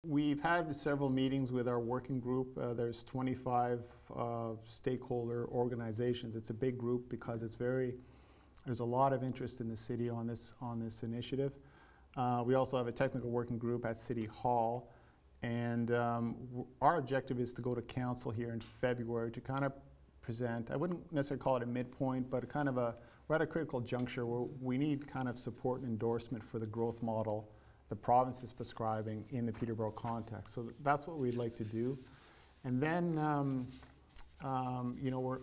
We've had several meetings with our working group. There's 25 stakeholder organizations. It's a big group because there's a lot of interest in the city on this initiative. We also have a technical working group at City Hall, and our objective is to go to council here in February to kind of present, I wouldn't necessarily call it a midpoint, but we're at a critical juncture where we need kind of support and endorsement for the growth model the province is prescribing in the Peterborough context. So that's what we'd like to do. And then, you know,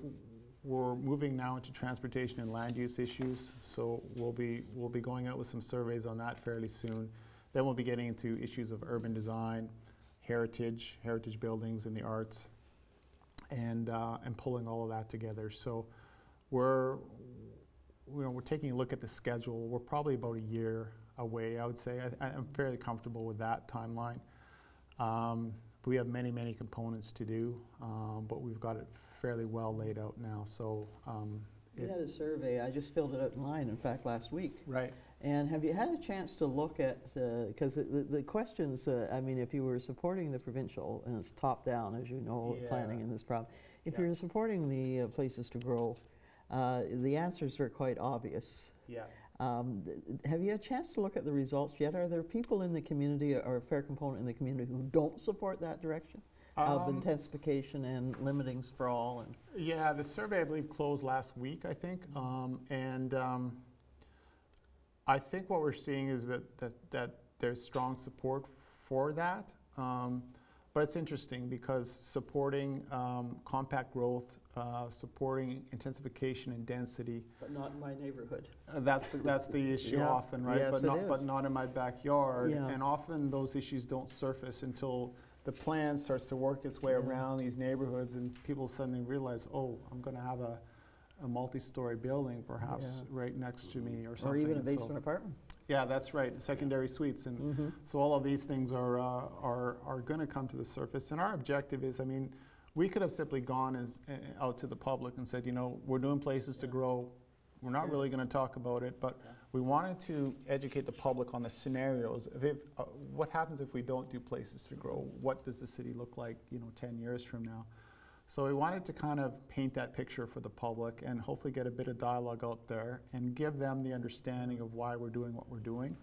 we're moving now into transportation and land use issues. So we'll be going out with some surveys on that fairly soon. Then we'll be getting into issues of urban design, heritage buildings and the arts, and pulling all of that together. So we're taking a look at the schedule. We're probably about a year away, I would say. I'm fairly comfortable with that timeline. We have many components to do, but we've got it fairly well laid out now. So you had a survey. I just filled it out online, in fact, last week. Right. And have you had a chance to look at, because the questions, I mean, if you were supporting the provincial, and it's top down, as you know, yeah. planning in this province, if you're supporting the places to grow, the answers are quite obvious. Yeah. Have you had a chance to look at the results yet? Are there people in the community, or a fair component in the community, who don't support that direction of intensification and limiting sprawl? And yeah, the survey, I believe, closed last week, I think. I think what we're seeing is that there's strong support for that. But it's interesting because supporting compact growth, supporting intensification and density. But not in my neighborhood. That's the issue yeah. often, right? Yes, but not in my backyard. Yeah. And often those issues don't surface until the plan starts to work its way around these neighborhoods, and people suddenly realize, oh, I'm going to have a multi-story building perhaps right next to me or something. Or even a basement apartment. Yeah, that's right, secondary suites. And so all of these things are going to come to the surface. And our objective is, I mean, we could have simply gone out to the public and said, you know, we're doing places to grow. We're not really going to talk about it, but we wanted to educate the public on the scenarios of what happens if we don't do places to grow. What does the city look like, you know, 10 years from now? So we wanted to kind of paint that picture for the public and hopefully get a bit of dialogue out there and give them the understanding of why we're doing what we're doing.